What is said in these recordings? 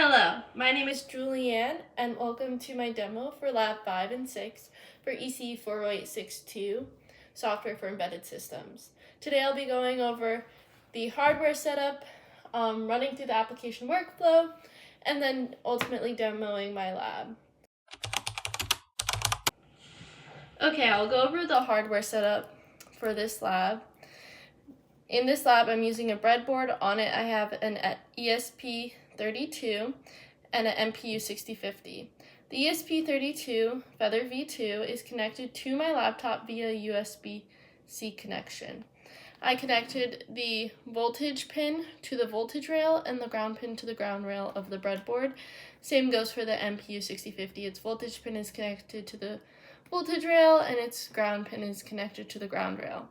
Hello, my name is Julianne, and welcome to my demo for Lab 5 and 6 for ECE 40862, Software for Embedded Systems. Today I'll be going over the hardware setup, running through the application workflow, and then ultimately demoing my lab. Okay, I'll go over the hardware setup for this lab. In this lab, I'm using a breadboard. On it, I have an ESP32 and an MPU 6050. The ESP32 Feather V2 is connected to my laptop via USB-C connection. I connected the voltage pin to the voltage rail and the ground pin to the ground rail of the breadboard. Same goes for the MPU 6050. Its voltage pin is connected to the voltage rail and its ground pin is connected to the ground rail.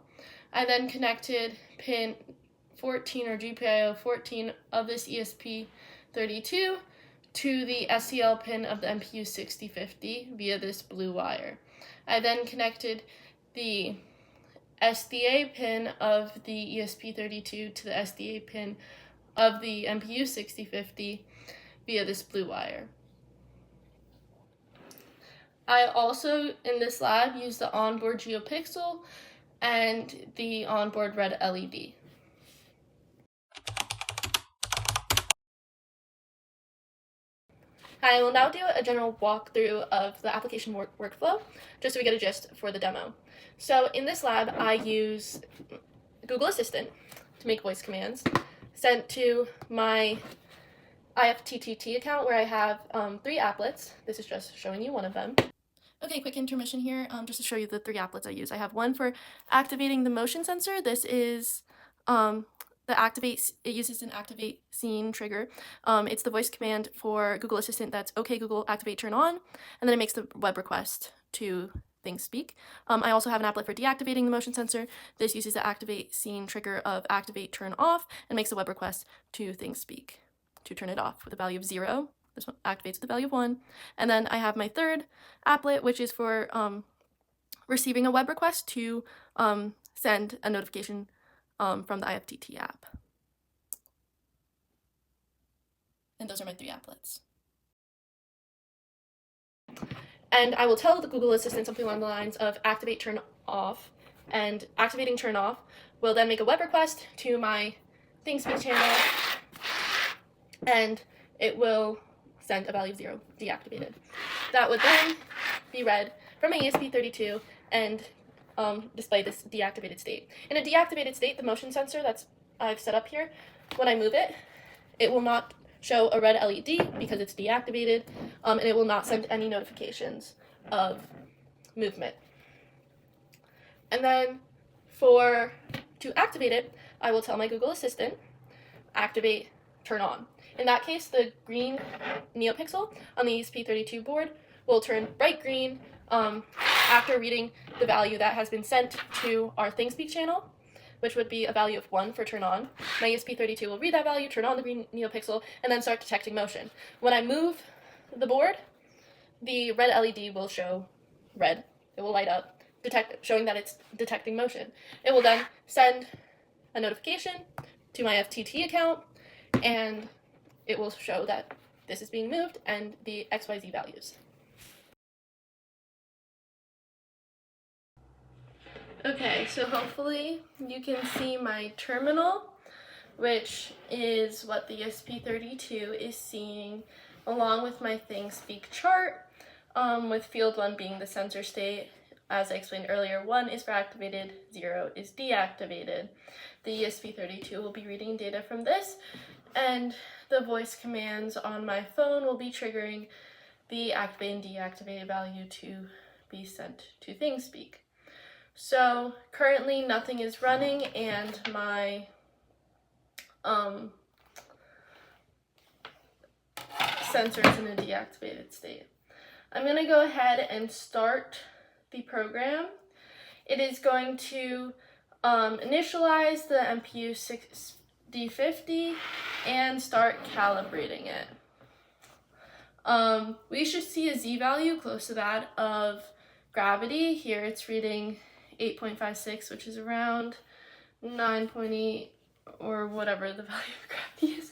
I then connected pin 14 or GPIO 14 of this ESP32 to the SCL pin of the MPU 6050 via this blue wire. I then connected the SDA pin of the ESP32 to the SDA pin of the MPU 6050 via this blue wire. I also, in this lab, used the onboard GeoPixel and the onboard red LED. I will now do a general walkthrough of the application workflow, just so we get a gist for the demo. So in this lab, I use Google Assistant to make voice commands sent to my IFTTT account where I have 3 applets. This is just showing you one of them. Okay, quick intermission here, just to show you the 3 applets I use. I have one for activating the motion sensor. This is it uses an activate scene trigger. It's the voice command for Google Assistant that's okay Google, activate, turn on, and then it makes the web request to ThingSpeak. I also have an applet for deactivating the motion sensor. This uses the activate scene trigger of activate, turn off, and makes a web request to ThingSpeak to turn it off with a value of 0. This one activates with the value of 1. And then I have my third applet, which is for receiving a web request to send a notification from the IFTTT app. And those are my 3 applets. And I will tell the Google Assistant something along the lines of activate, turn off, and activating turn off will then make a web request to my ThingSpeak channel, and it will send a value of 0, deactivated. That would then be read from my ESP32 and display this deactivated state. In a deactivated state, the motion sensor I've set up here, when I move it, it will not show a red LED because it's deactivated, and it will not send any notifications of movement. And then to activate it, I will tell my Google Assistant, activate, turn on. In that case, the green NeoPixel on the ESP32 board will turn bright green after reading the value that has been sent to our ThingSpeak channel, which would be a value of 1 for turn on. My ESP32 will read that value, turn on the green NeoPixel, and then start detecting motion. When I move the board, the red LED will show red. It will light up, showing that it's detecting motion. It will then send a notification to my FTT account, and it will show that this is being moved and the XYZ values. Okay, so hopefully you can see my terminal, which is what the ESP32 is seeing, along with my ThingSpeak chart, with field 1 being the sensor state. As I explained earlier, 1 is for activated, 0 is deactivated. The ESP32 will be reading data from this, and the voice commands on my phone will be triggering the activated and deactivated value to be sent to ThingSpeak. So currently nothing is running, and my sensor is in a deactivated state. I'm going to go ahead and start the program. It is going to initialize the MPU 6050 and start calibrating it. We should see a Z value close to that of gravity. Here it's reading 8.56, which is around 9.8 or whatever the value of gravity is.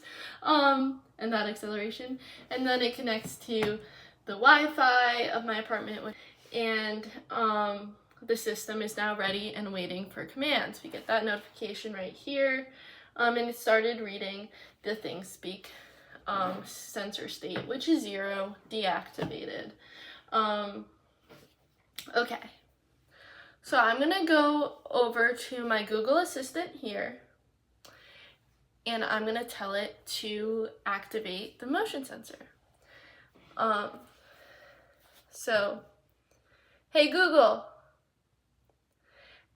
and that acceleration. And then it connects to the Wi-Fi of my apartment, and the system is now ready and waiting for commands. We get that notification right here, and it started reading the ThingSpeak sensor state, which is 0, deactivated. Okay, so I'm gonna go over to my Google Assistant here, and I'm gonna tell it to activate the motion sensor. So, hey Google,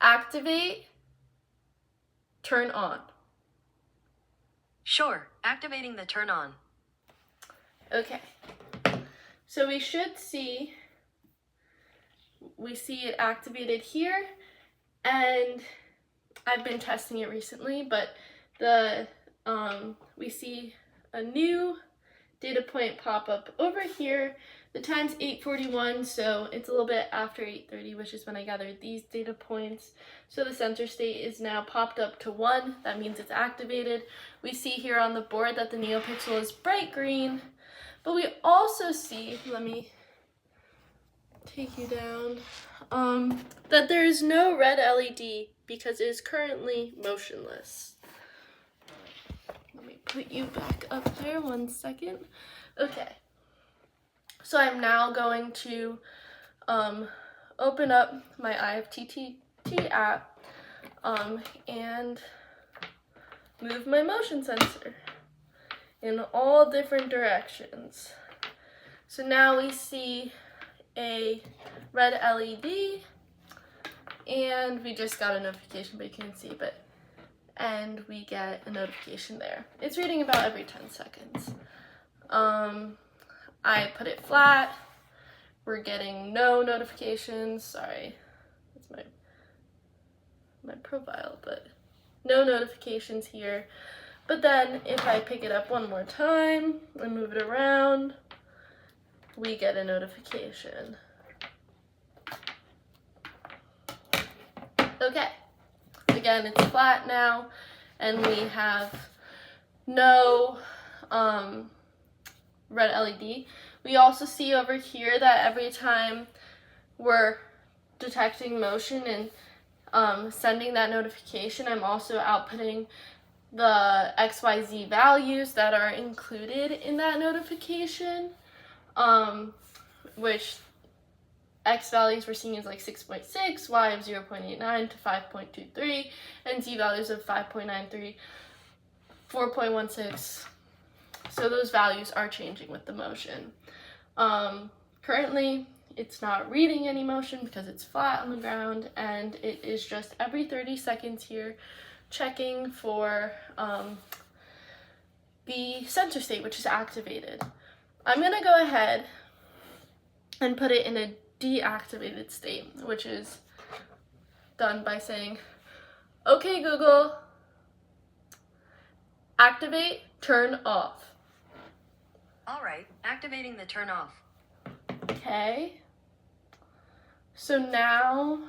activate, turn on. Sure, activating the turn on. Okay, so we see it activated here, and I've been testing it recently, but we see a new data point pop up over here. The time's 8:41, so it's a little bit after 8:30, which is when I gathered these data points. So the sensor state is now popped up to 1. That means it's activated. We see here on the board that the NeoPixel is bright green, but we also see, let me take you down, that there is no red LED because it is currently motionless. Let me put you back up there 1 second. Okay. So I'm now going to open up my IFTTT app and move my motion sensor in all different directions. So now we see a red LED, and we just got a notification, but you can't see it, and we get a notification there. It's reading about every 10 seconds. I put it flat. We're getting no notifications. Sorry, that's my profile, but no notifications here. But then if I pick it up one more time and move it around, we get a notification. Okay, again, it's flat now, and we have no red LED. We also see over here that every time we're detecting motion and sending that notification, I'm also outputting the XYZ values that are included in that notification, which X values we're seeing is like 6.6, Y of 0.89 to 5.23, and Z values of 5.93, 4.16. So those values are changing with the motion. Currently, it's not reading any motion because it's flat on the ground, and it is just every 30 seconds here checking for the sensor state, which is activated. I'm going to go ahead and put it in a deactivated state, which is done by saying, okay Google, activate, turn off. All right, activating the turn off. Okay, so now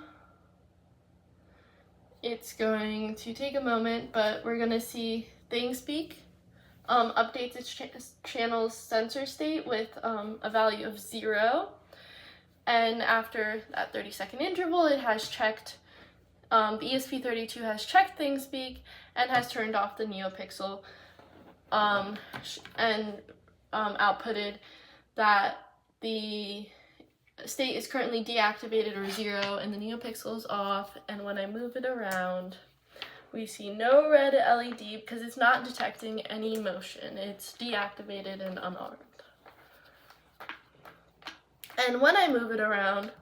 it's going to take a moment, but we're going to see ThingSpeak updates its channel's sensor state with a value of 0. And after that 30-second interval, it has checked, the ESP32 has checked ThingSpeak and has turned off the NeoPixel and outputted that the state is currently deactivated or 0 and the NeoPixel is off. And when I move it around, we see no red LED because it's not detecting any motion. It's deactivated and unarmed. And when I move it around,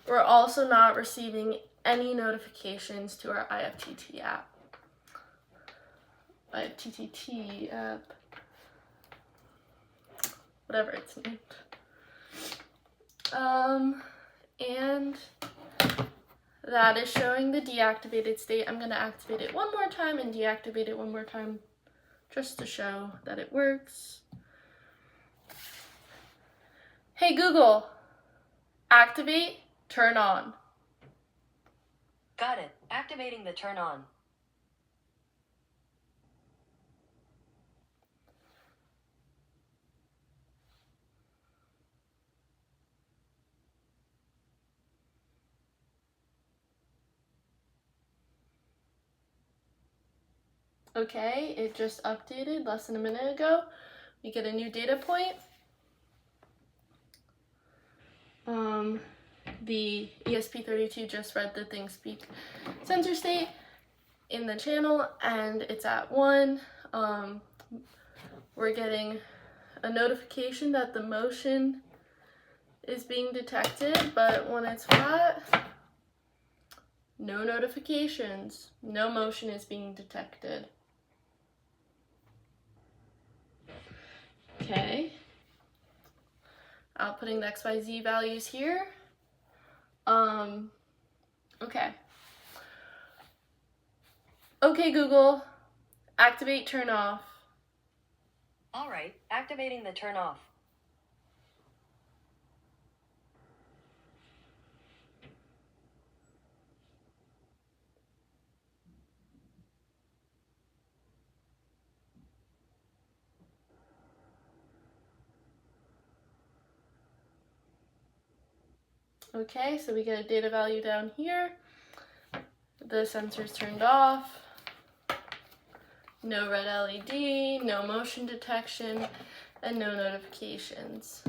we're also not receiving any notifications to our IFTTT app. IFTTT app. Whatever it's named. And that is showing the deactivated state. I'm going to activate it one more time and deactivate it one more time just to show that it works. Hey Google, activate, turn on. Got it. Activating the turn on. Okay, it just updated less than a minute ago. We get a new data point. The ESP32 just read the ThingSpeak sensor state in the channel, and it's at 1. We're getting a notification that the motion is being detected, but when it's flat, no notifications. No motion is being detected. Okay. Outputting the XYZ values here. Okay. Okay, Google, activate turn off. All right, activating the turn off. Okay, so we get a data value down here. The sensor's turned off. No red LED, no motion detection, and no notifications.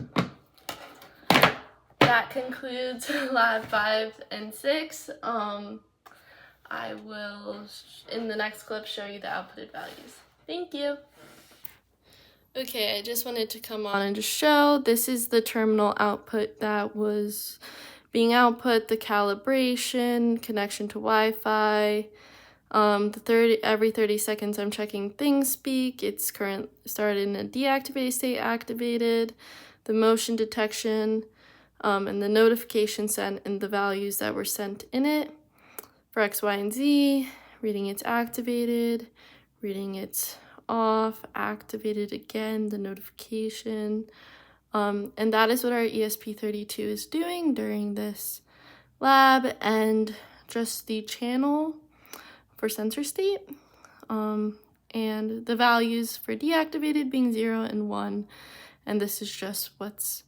That concludes lab 5 and 6. I will, in the next clip, show you the outputted values. Thank you. Okay, I just wanted to come on and just show this is the terminal output that was being output, the calibration, connection to Wi-Fi. Every 30 seconds I'm checking ThingSpeak. It's started in a deactivated state, activated, the motion detection, and the notification sent and the values that were sent in it. For X, Y, and Z, reading it's activated, reading it's off, activated again, the notification. And that is what our ESP32 is doing during this lab, and just the channel for sensor state, and the values for deactivated being 0 and 1, and this is just what's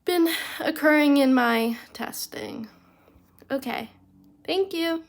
been occurring in my testing. Okay, thank you.